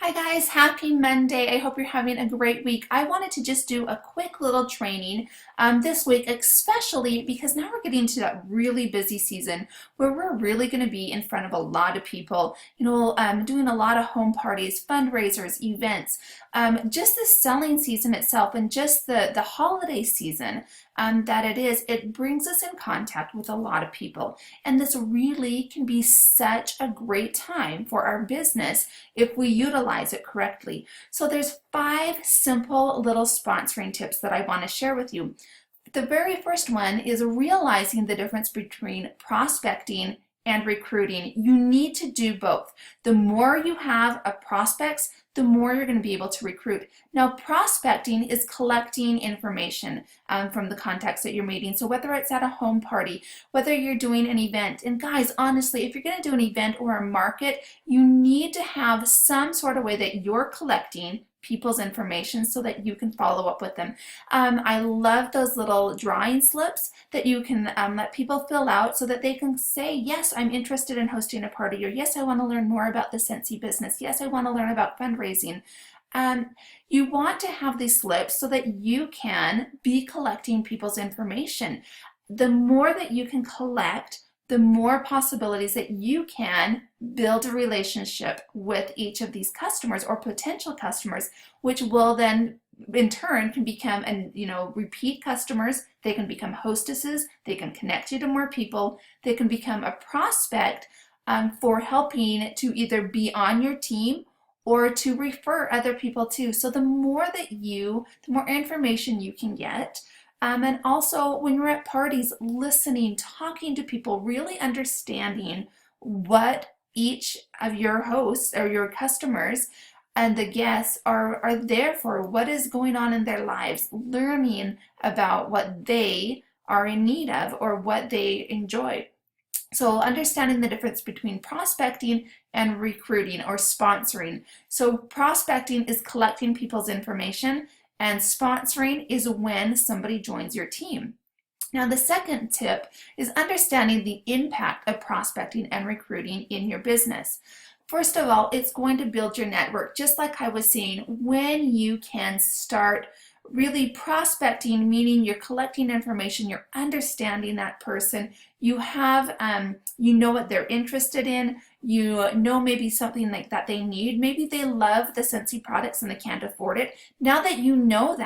Hi guys, happy Monday. I hope you're having a great week. I wanted to just do a quick little training this week, especially because now we're getting to that really busy season where we're really going to be in front of a lot of people, doing a lot of home parties, fundraisers, events, just the selling season itself and just the holiday season that it is, it brings us in contact with a lot of people. And this really can be such a great time for our business if we utilize it correctly. So there's 5 simple little sponsoring tips that I want to share with you. The very first one is realizing the difference between prospecting and recruiting. You need to do both. The more you have of prospects, the more you're going to be able to recruit. Now, prospecting is collecting information from the contacts that you're meeting. So whether it's at a home party, whether you're doing an event, and guys, honestly, if you're going to do an event or a market, you need to have some sort of way that you're collecting people's information so that you can follow up with them. I love those little drawing slips that you can let people fill out so that they can say, yes, I'm interested in hosting a party, or yes, I want to learn more about the Scentsy business. Yes, I want to learn about fundraising. You want to have these slips so that you can be collecting people's information. The more that you can collect, the more possibilities that you can build a relationship with each of these customers or potential customers, which will then in turn can become repeat customers. They can become hostesses. They can connect you to more people. They can become a prospect for helping to either be on your team or to refer other people to. So the more information you can get, and also when you're at parties, listening, talking to people, really understanding what each of your hosts or your customers and the guests are there for, what is going on in their lives, learning about what they are in need of or what they enjoy. So understanding the difference between prospecting and recruiting or sponsoring. So prospecting is collecting people's information, and sponsoring is when somebody joins your team. Now, the second tip is understanding the impact of prospecting and recruiting in your business. First of all, it's going to build your network. Just like I was saying, when you can start really prospecting, meaning you're collecting information, you're understanding that person, you have, you know what they're interested in, you know maybe something like that they need, maybe they love the Scentsy products and they can't afford it. Now that you know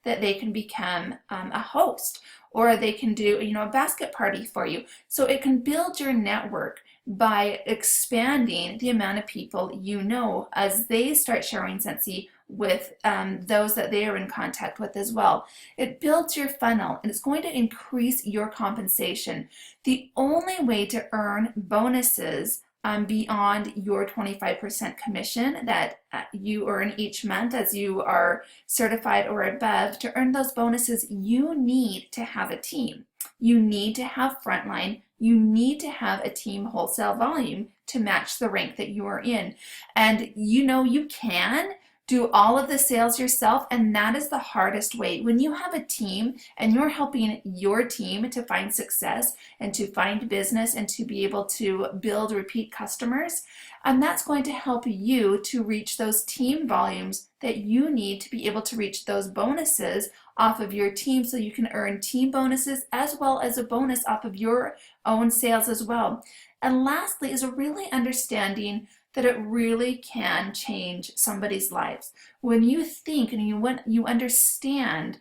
that they can become a host, or they can do a basket party for you. So it can build your network by expanding the amount of people you know as they start sharing Scentsy with those that they are in contact with as well. It builds your funnel and it's going to increase your compensation. The only way to earn bonuses beyond your 25% commission that you earn each month as you are certified or above, to earn those bonuses, you need to have a team. You need to have frontline. You need to have a team wholesale volume to match the rank that you are in. And you can do all of the sales yourself, and that is the hardest way. When you have a team and you're helping your team to find success and to find business and to be able to build repeat customers, and that's going to help you to reach those team volumes that you need to be able to reach those bonuses off of your team, so you can earn team bonuses as well as a bonus off of your own sales as well. And lastly is a really understanding that it really can change somebody's lives. When you think and when you understand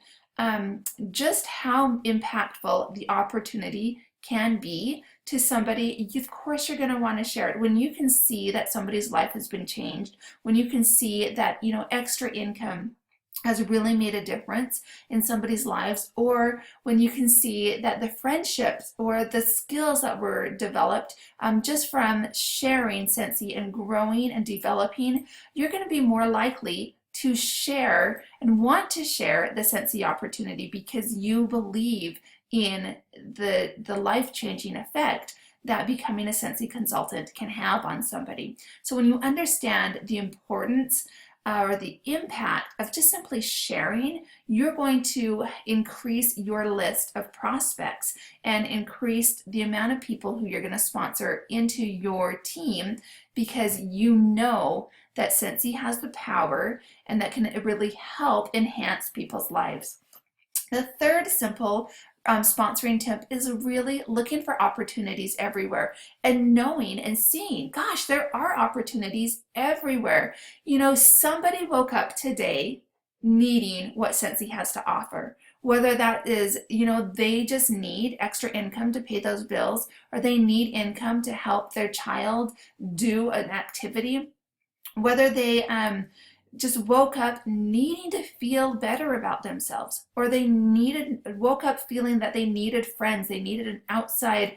just how impactful the opportunity can be to somebody, of course you're going to want to share it. When you can see that somebody's life has been changed, when you can see that extra income has really made a difference in somebody's lives, or when you can see that the friendships or the skills that were developed just from sharing Scentsy and growing and developing, you're going to be more likely to share and want to share the Scentsy opportunity because you believe in the life-changing effect that becoming a Scentsy consultant can have on somebody. So when you understand the importance or the impact of just simply sharing, you're going to increase your list of prospects and increase the amount of people who you're going to sponsor into your team, because you know that Scentsy has the power and that can really help enhance people's lives. The third simple sponsoring tip is really looking for opportunities everywhere and knowing and seeing, gosh, there are opportunities everywhere. You know, somebody woke up today needing what Scentsy has to offer. Whether that is, you know, they just need extra income to pay those bills, or they need income to help their child do an activity, whether they just woke up needing to feel better about themselves, or they woke up feeling that they needed friends, they needed an outside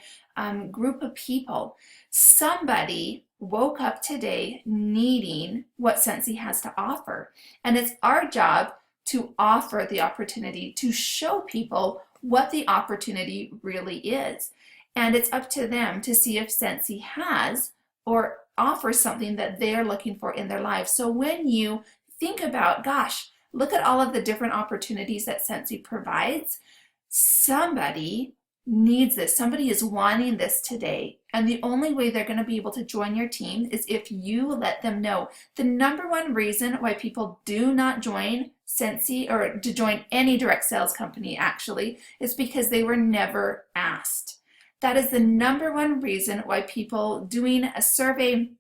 group of people. Somebody woke up today needing what Scentsy has to offer, and it's our job to offer the opportunity, to show people what the opportunity really is. And it's up to them to see if Scentsy has or offers something that they're looking for in their lives. So when you think about, gosh, look at all of the different opportunities that Scentsy provides, somebody needs this. Somebody is wanting this today. And the only way they're going to be able to join your team is if you let them know. The number one reason why people do not join Scentsy, or to join any direct sales company actually, is because they were never asked. That is the number one reason why people, doing a survey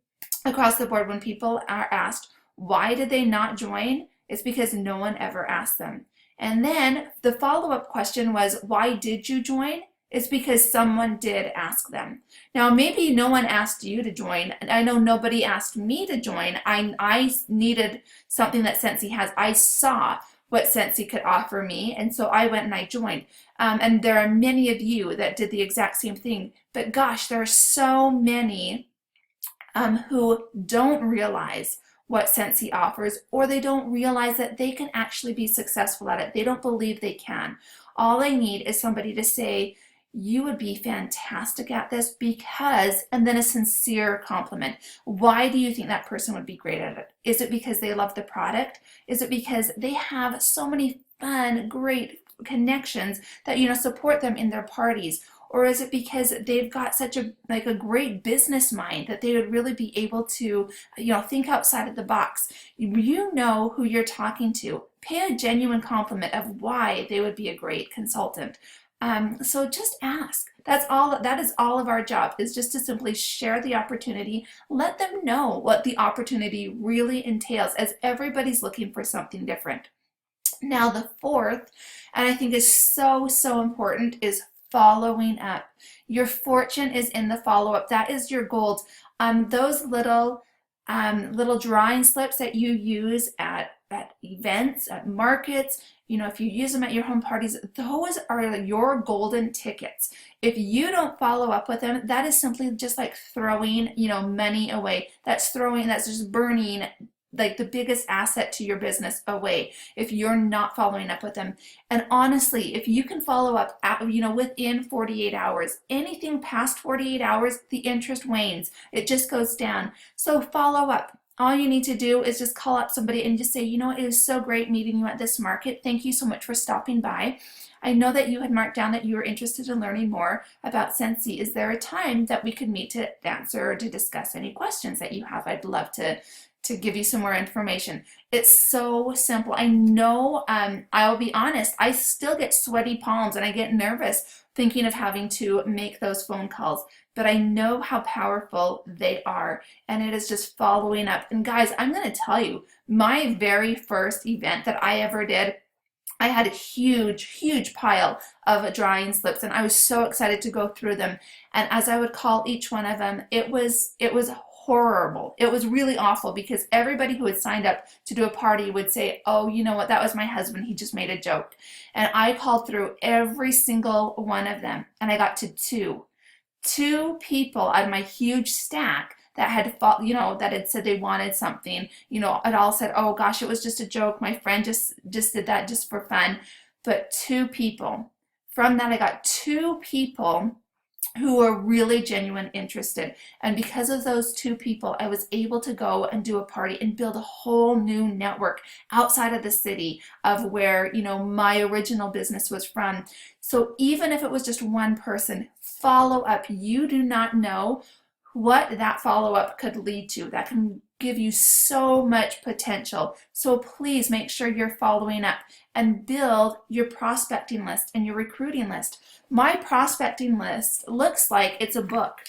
across the board, when people are asked why did they not join, it's because no one ever asked them. And then the follow-up question was, why did you join? It's because someone did ask them. Now, maybe no one asked you to join. I know nobody asked me to join. I needed something that Scentsy has. I saw what Scentsy could offer me, and so I went and I joined. And there are many of you that did the exact same thing. But gosh, there are so many who don't realize what Scentsy offers, or they don't realize that they can actually be successful at it. They don't believe they can. All I need is somebody to say, you would be fantastic at this because, and then a sincere compliment. Why do you think that person would be great at it? Is it because they love the product? Is it because they have so many fun, great connections that, you know, support them in their parties? Or is it because they've got such a great business mind that they would really be able to, you know, think outside of the box? You know who you're talking to. Pay a genuine compliment of why they would be a great consultant. So just ask. That is all of our job, is just to simply share the opportunity, let them know what the opportunity really entails, as everybody's looking for something different. Now the fourth, and I think is so, so important, is following up. Your fortune is in the follow-up. That is your gold. Those little drawing slips that you use at events, at markets, you know, if you use them at your home parties, those are your golden tickets. If you don't follow up with them, that is simply just like throwing, you know, money away. That's just burning like the biggest asset to your business away if you're not following up with them. And honestly, if you can follow up within 48 hours, anything past 48 hours, the interest wanes. It just goes down. So follow up. All you need to do is just call up somebody and just say, you know, it was so great meeting you at this market. Thank you so much for stopping by. I know that you had marked down that you were interested in learning more about Scentsy. Is there a time that we could meet to answer or to discuss any questions that you have? I'd love to give you some more information. It's so simple. I know, I'll be honest, I still get sweaty palms and I get nervous thinking of having to make those phone calls, but I know how powerful they are, and it is just following up. And guys, I'm going to tell you, my very first event that I ever did, I had a huge pile of drawing slips, and I was so excited to go through them. And as I would call each one of them, it was horrible. It was really awful, because everybody who had signed up to do a party would say, oh, you know what, that was my husband, he just made a joke. And I called through every single one of them, and I got to two people out of my huge stack that had said they wanted something. You know, it all said, oh gosh, it was just a joke, my friend just did that just for fun. But two people. From that, I got two people who are really genuine interested. And because of those two people, I was able to go and do a party and build a whole new network outside of the city of where, my original business was from. So even if it was just one person, follow up. You do not know what that follow-up could lead to. That can give you so much potential. So please make sure you're following up and build your prospecting list and your recruiting list. My prospecting list looks like it's a book.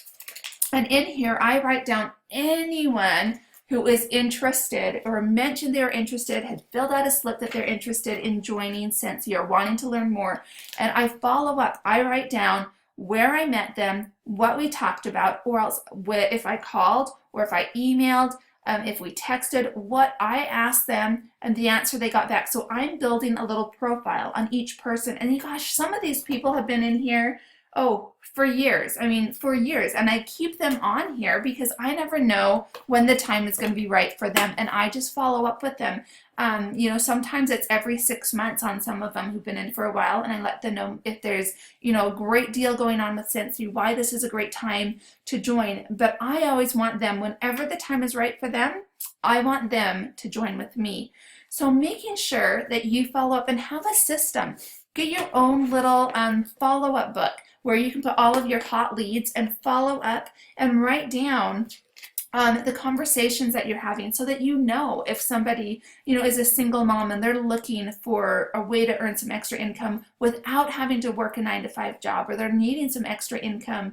And in here, I write down anyone who is interested or mentioned they're interested, had filled out a slip that they're interested in joining Scentsy or wanting to learn more. And I follow up. I write down where I met them, what we talked about, or else if I called or if I emailed, if we texted, what I asked them and the answer they got back. So I'm building a little profile on each person. And gosh, some of these people have been in here, for years. For years. And I keep them on here because I never know when the time is going to be right for them. And I just follow up with them. Sometimes it's every 6 months on some of them who've been in for a while, and I let them know if there's, a great deal going on with Scentsy, why this is a great time to join. But I always want them, whenever the time is right for them, I want them to join with me. So making sure that you follow up and have a system. Get your own little follow-up book where you can put all of your hot leads and follow up and write down the conversations that you're having so that if somebody, is a single mom and they're looking for a way to earn some extra income without having to work a 9-to-5 job, or they're needing some extra income,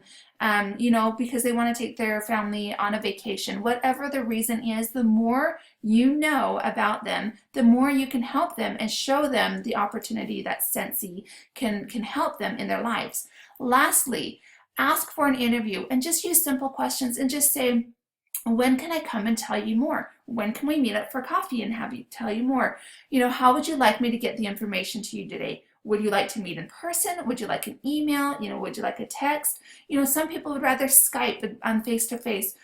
because they want to take their family on a vacation. Whatever the reason is, the more you know about them, the more you can help them and show them the opportunity that Scentsy can help them in their lives. Lastly, ask for an interview and just use simple questions and just say, when can I come and tell you more? When can we meet up for coffee and have you tell you more? How would you like me to get the information to you today? Would you like to meet in person? Would you like an email? Would you like a text? Some people would rather Skype on face-to-face.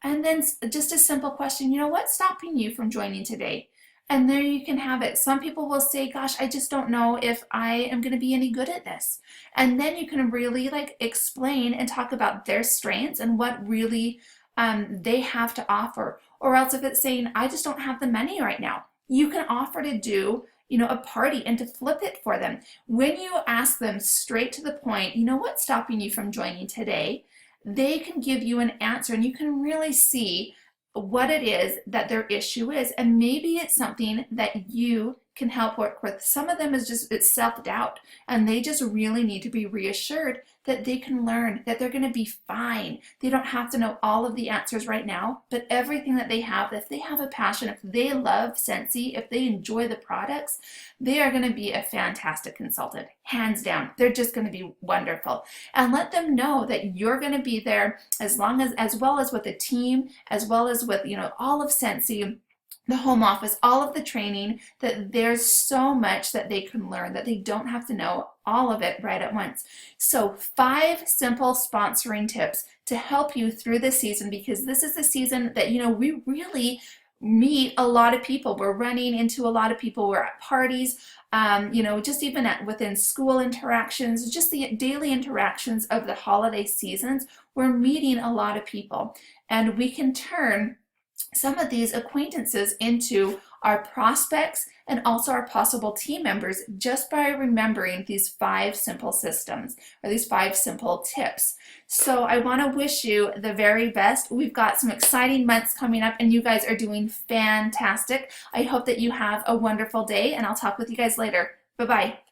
And then just a simple question, what's stopping you from joining today? And there you can have it. Some people will say, gosh, I just don't know if I am going to be any good at this. And then you can really explain and talk about their strengths and what really they have to offer. Or else if it's saying, I just don't have the money right now, you can offer to do a party and to flip it for them. When you ask them straight to the point, what's stopping you from joining today, they can give you an answer and you can really see what it is that their issue is. And maybe it's something that you can help work with. Some of them it's self-doubt, and they just really need to be reassured that they can learn, that they're going to be fine. They don't have to know all of the answers right now, but everything that they have, if they have a passion, if they love Scentsy, if they enjoy the products, they are going to be a fantastic consultant, hands down. They're just going to be wonderful. And let them know that you're going to be there as well as with the team, as well as with, all of Scentsy, the home office, all of the training, that there's so much that they can learn, that they don't have to know all of it right at once. So 5 simple sponsoring tips to help you through this season, because this is the season that, we really meet a lot of people. We're running into a lot of people. We're at parties, just even within school interactions, just the daily interactions of the holiday seasons. We're meeting a lot of people, and we can turn some of these acquaintances into our prospects and also our possible team members just by remembering these 5 simple systems, or these 5 simple tips. So I want to wish you the very best. We've got some exciting months coming up and you guys are doing fantastic. I hope that you have a wonderful day, and I'll talk with you guys later. Bye-bye.